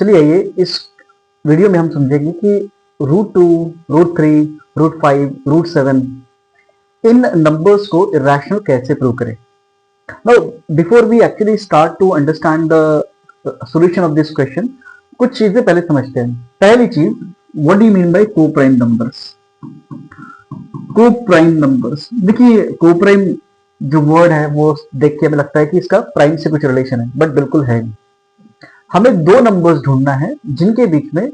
चलिए आइए इस वीडियो में हम समझेंगे कि √2, √3, √5, √7 इन नंबर्स को इरेशनल कैसे प्रूव करें। Now, before we actually start to understand the solution of this question, कुछ चीजें पहले समझते हैं। पहली चीज, what do you mean by co-prime numbers? co-prime numbers, देखिए co-prime जो वर्ड है वो देख के हमें लगता है कि इसका प्राइम से कुछ रिलेशन है, बट बिल्कुल है नहीं। हमें दो नंबर्स ढूंढना है जिनके बीच में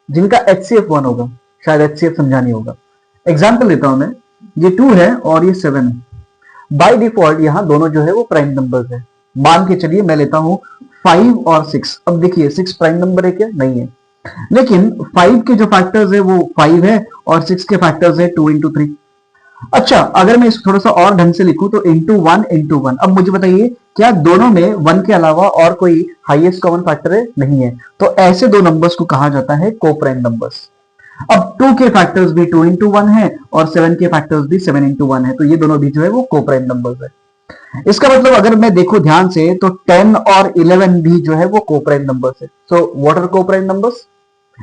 जिनका HCF 1 होगा। शायद HCF समझा नहीं होगा। एग्जाम्पल लेता हूं मैं, ये 2 है और ये 7 है। बाय डिफॉल्ट यहाँ दोनों जो है वो प्राइम नंबर्स है। मान के चलिए मैं लेता हूं 5 और 6। अब देखिए 6 प्राइम नंबर है क्या? नहीं है। लेकिन 5 के जो फैक्टर्स है वो 5 है और 6 के फैक्टर्स है 2 into 3। अच्छा, अगर मैं इसको थोड़ा सा और ढंग से लिखूं तो into 1। अब मुझे बताइए क्या दोनों में 1 के अलावा और कोई हाईएस्ट कॉमन फैक्टर है? नहीं है। तो ऐसे दो नंबर्स को कहा जाता है को-प्राइम नंबर्स। अब 2 के फैक्टर्स भी 2 into 1 है और 7 के फैक्टर्स भी 7 into 1 है, तो ये दोनों भी जो है वो को-प्राइम नंबर्स है। इसका मतलब अगर मैं देखूं ध्यान से तो 10 और 11 भी जो है वो को-प्राइम नंबर्स है। So what are co-prime numbers?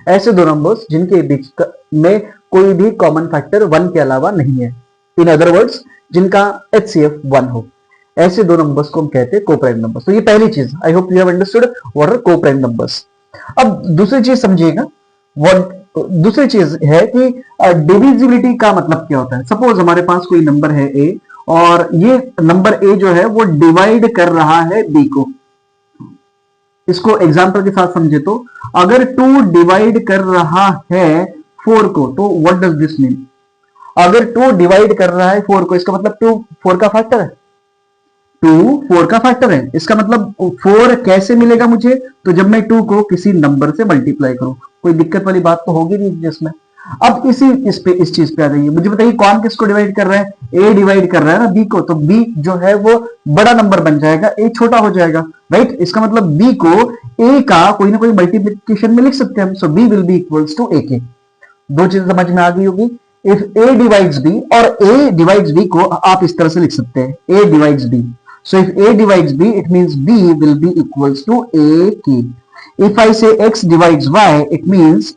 ऐसे दो नंबर्स जिनके बीच में कोई भी कॉमन फैक्टर 1 के अलावा नहीं है। इन अदर वर्ड्स, जिनका HCF 1 हो, ऐसे दो नंबर्स को हम कहते हैं को-प्राइम नंबर्स। तो ये पहली चीज, I hope you have understood what are co-prime numbers. अब दूसरी चीज समझिएगा, दूसरी चीज है कि डिविजिबिलिटी का मतलब क्या होता है। सपोज हमारे पास कोई नंबर है A और ये नंबर A जो है वो डिवाइड कर रहा है B को। इसको एग्जांपल के साथ समझे तो अगर 2 डिवाइड कर रहा है 4 को, तो व्हाट डज दिस मीन? अगर 2 डिवाइड कर रहा है 4 को, इसका मतलब 2 4 का फैक्टर है। 2 4 का फैक्टर है। इसका मतलब 4 कैसे मिलेगा मुझे? तो जब मैं 2 को किसी नंबर से मल्टीप्लाई करूं। कोई दिक्कत वाली बात तो होगी नहीं जिसमें। अब इस चीज पे आ जाइए, मुझे बताइए कौन किसको डिवाइड कर रहा है? A डिवाइड कर रहा है ना B को, तो B जो है वो बड़ा नंबर बन जाएगा, A छोटा हो जाएगा, राइट? इसका मतलब B को A का कोई ना कोई मल्टीप्लिकेशन में लिख सकते हैं हम। So B will be equals to A के। दो चीजें समझ में आ गई होगी। इफ A डिवाइड्स B और A डिवाइड्स B को आप इस तरह से लिख सकते हैं, A divides B। So if A divides B, it means B will be equals to AK. If I say X divides Y, it means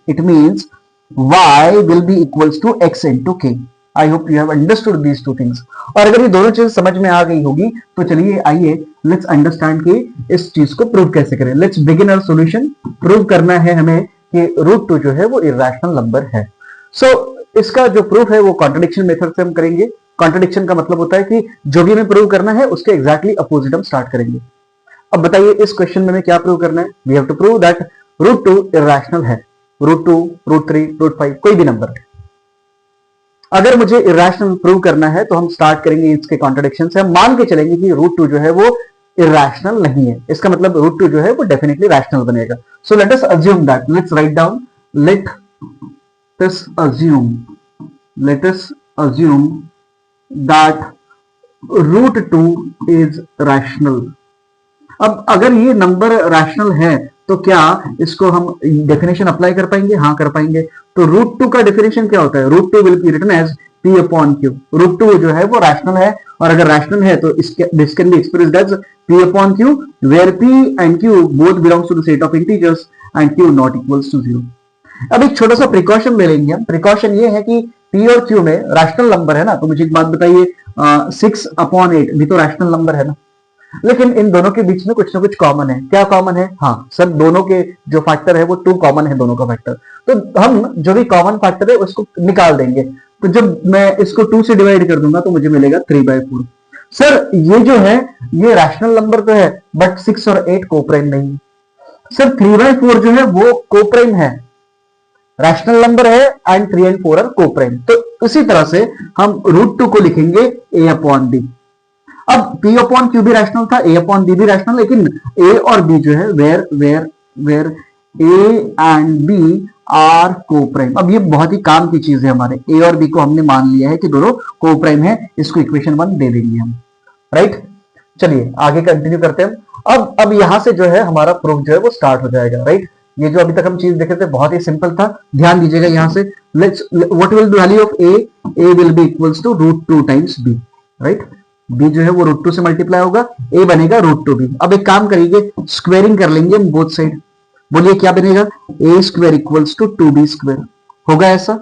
Y will be equals to X into K. I hope you have understood these two things. और अगर ये दोनों चीजें समझ में आ गई होगी तो चलिए आइए let's understand कि इस चीज को प्रूव कैसे करें। Let's begin our solution. Prove करना है हमें कि √2 जो है वो इरेशनल नंबर है। So इसका जो प्रूफ है वो कॉन्ट्रडिक्शन मेथड से हम करेंगे। कॉन्ट्रडिक्शन का मतलब होता है कि जो भी हमें प्रूव करना है उसके एग्जैक्टली अपोजिट हम स्टार्ट करेंगे। अब बताइए इस क्वेश्चन में हमें क्या प्रूव करना है? We have to prove that √2 irrational है। √2, √3, √5 कोई भी नंबर है। अगर मुझे इरेशनल प्रूव करना है तो हम स्टार्ट करेंगे इसके कॉन्ट्रडिक्शन से। हम मान के चलेंगे कि √2 जो है वो इरेशनल नहीं है। इसका मतलब √2 जो है वो डेफिनेटली रैशनल बनेगा। So let us assume that, let's write down, let us assume that √2 is rational. अब अगर ये नंबर रैशनल है तो क्या इसको हम डेफिनेशन अप्लाई कर पाएंगे? हाँ, कर पाएंगे। तो √2 का डेफिनेशन क्या होता है? √2 will be written as P upon Q. √2 जो है वो रैशनल है और अगर रैशनल है तो this can be expressed as P upon Q, where P and Q both belongs to the set of integers and Q not equals to 0. अब एक छोटा सा प्रिकॉशन ले लेंगे हम। प्रिकॉशन ये है कि P और Q में रैशनल नंबर है ना, तो मुझे एक बात बताइए, 6/8 भी तो रैशनल नंबर है ना। लेकिन इन दोनों के बीच में कुछ ना कुछ कॉमन है। क्या कॉमन है? हाँ सर, दोनों के जो फैक्टर है वो 2 कॉमन है, दोनों का फैक्टर। तो हम जो भी कॉमन फैक्टर है उसको निकाल देंगे। तो जब मैं इसको 2 से डिवाइड कर दूंगा तो मुझे मिलेगा 3/4। सर ये जो है ये रैशनल नंबर तो है, बट 6 और 8 को-प्राइम नहीं है। सर 3/4 जो है वो को-प्राइम है, रैशनल नंबर है, एंड 3 और 4 आर को-प्राइम। तो इसी तरह से हम √2 को लिखेंगे A upon B। अब P upon Q भी रैशनल था, A upon B भी रैशनल, लेकिन A और B जो है where A and B are co-prime. अब ये बहुत ही काम की चीज है हमारे। A और B को हमने मान लिया है कि दोनों को-प्राइम है। इसको इक्वेशन 1 दे देंगे हम, राइट? चलिए आगे कंटिन्यू करते हैं। अब यहां से जो है हमारा प्रूफ जो है वो स्टार्ट हो जाएगा, राइट? ये जो अभी तक हम चीज देखे थे बहुत ही सिंपल था। ध्यान दीजिएगा यहां से, what will be value of A will be equals to √2 times B, right? B जो है वो √2 से मल्टीप्लाई होगा, A बनेगा √2B। अब एक काम करिए, स्क्वेयरिंग कर लेंगे हम बोथ साइड। बोलिए क्या बनेगा, ए स्क्वायर इक्वल्स टू 2b²। होगा ऐसा?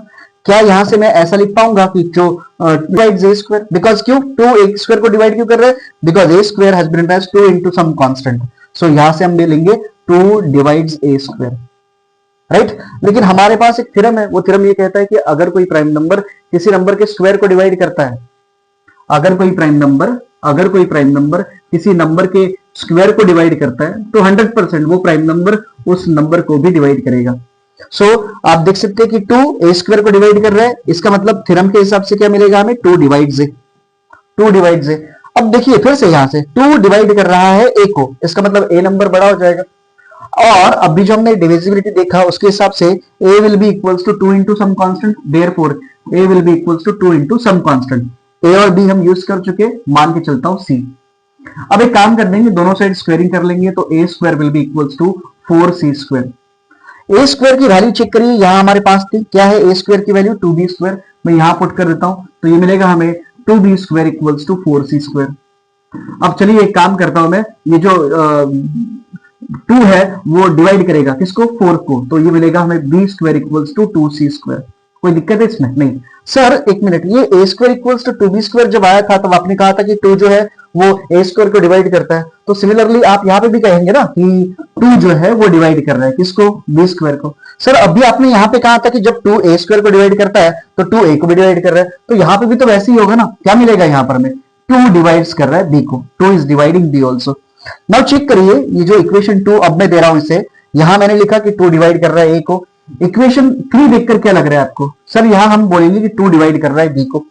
क्या यहां से मैं ऐसा लिख पाऊंगा कि जो डिवाइड्स ए स्क्वायर, बिकॉज क्यों 2 ए स्क्वायर को डिवाइड क्यों कर रहे हैं, because a square has been written as 2 into some constant, so यहां से हम ले लेंगे 2 डिवाइड्स ए स्क्वायर, राइट। लेकिन हमारे पास एक थ्योरम है, वो थ्योरम ये कहता है कि अगर कोई प्राइम नंबर किसी नंबर के स्क्वायर को डिवाइड करता है, अगर कोई प्राइम नंबर किसी नंबर के स्क्वायर को डिवाइड करता है तो 100% वो प्राइम नंबर उस नंबर को भी डिवाइड करेगा। सो आप देख सकते हैं कि 2 ए स्क्वायर को डिवाइड कर रहा है, इसका मतलब थ्योरम के हिसाब से क्या मिलेगा हमें, 2 डिवाइड्स ए। अब देखिए फिर से यहां से 2 डिवाइड कर रहा है ए को, इसका मतलब ए नंबर बड़ा हो जाएगा। और अभी जो हमने डिविजिबिलिटी देखा उसके हिसाब से a will be equals to 2 into some constant, therefore a will be equals to 2 into some constant. a और b हम यूज कर चुके, मान के चलता हूं c। अब एक काम कर देंगे, दोनों साइड स्क्वायरिंग कर लेंगे, तो a square will be equals to 4c²। a square की वैल्यू चेक करिए, यहां हमारे पास थी क्या है, a स्क्वायर की वैल्यू 2b², मैं यहां पुट कर देता हूं, तो ये मिलेगा हमें 2b² इक्वल्स टू 4c²। अब चलिए एक काम करता हूं मैं, ये जो 2 है वो डिवाइड करेगा किसको, 4 को, तो ये मिलेगा हमें b² इक्वल्स टू 2c²। कोई दिक्कत है इसमें? नहीं। सर एक मिनट, ये a² इक्वल्स टू 2b² जब आया था तब आपने कहा था कि 2 जो है वो a² को डिवाइड करता है, तो सिमिलरली आप यहाँ पे भी कहेंगे ना कि 2 जो है वो डिवाइड कर रहा है किसको, b² को। सर अभी आपने यहाँ पे कहा था कि जब 2 a² को डिवाइड करता है तो 2 a को भी डिवाइड कर रहा है, तो यहाँ पे भी तो वैसे ही होगा ना। क्या मिलेगा यहाँ पर हमें, 2 डिवाइड्स कर रहा है b को, 2 is dividing b also. Now check करिए, ये जो इक्वेशन 2 अब मैं दे रहा हूं इसे, यहां मैंने लिखा कि 2 डिवाइड कर रहा है a को। इक्वेशन 3 देखकर क्या लग रहा है आपको, सर यहां हम बोलेंगे कि 2 डिवाइड कर रहा है b को।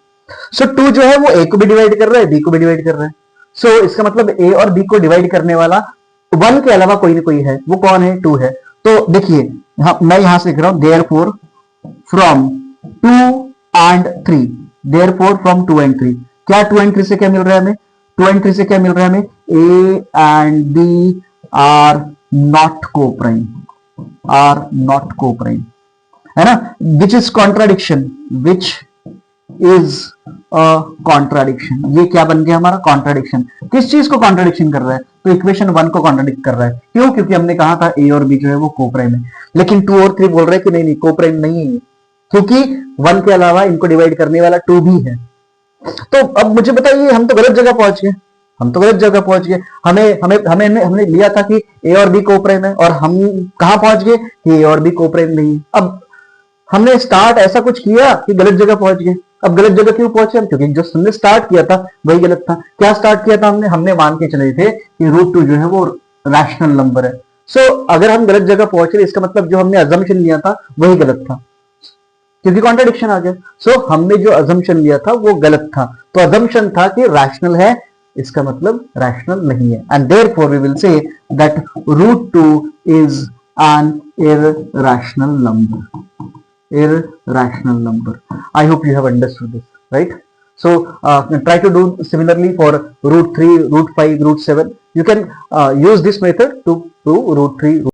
सो 2 जो है वो a को भी डिवाइड कर रहा है, b को भी डिवाइड कर रहा है। सो इसका मतलब a और b को डिवाइड करने वाला 1 के अलावा कोई ना कोई है, वो कौन है, 2 है। तो देखिए मैं यहां से लिख रहा हूं therefore from 2 and 3, therefore from 2 and 3, क्या 2 एंड 3 से क्या मिल रहा है हमें, 2 एंड 3 से क्या मिल रहा है हमें, a and b are not coprime, है ना, विच इज कॉन्ट्राडिक्शन, ये क्या बन गया हमारा, कॉन्ट्राडिक्शन। किस चीज को कॉन्ट्राडिक्शन कर रहा है, तो इक्वेशन 1 को कॉन्ट्राडिक्ट कर रहा है। क्यों, क्योंकि हमने कहा था a और b जो है वो कोप्राइम है, लेकिन 2 और 3 बोल रहे हैं कि नहीं कोप्राइम नहीं है, क्योंकि 1 के अलावा इनको डिवाइड करने वाला 2 भी है। तो अब मुझे बताइए, हम तो गलत जगह पहुंच गए, हमने लिया था कि ए और बी कोप्राइम है, और हम कहां पहुंच गए कि ए और बी कोप्राइम नहीं है। अब हमने स्टार्ट ऐसा कुछ किया कि गलत जगह पहुंच गए। अब गलत जगह क्यों पहुंचे हम, क्योंकि जो हमने स्टार्ट किया था वही गलत था। क्या स्टार्ट किया था हमने मान के चले थे कि √2 जो है वो रैशनल नंबर है। सो अगर हम गलत जगह पहुंचे, इसका मतलब जो हमने अजम्पशन लिया था वही गलत था, क्योंकि कॉन्ट्रडिक्शन आ गया। सो हमने जो अजम्पशन लिया था वो गलत था, तो अजम्पशन था कि रैशनल है, इसका मतलब रैशनल नहीं है, and therefore we will say that √2 is an irrational number. I hope you have understood this, right? So try to do similarly for √3, √5, √7. You can use this method to √3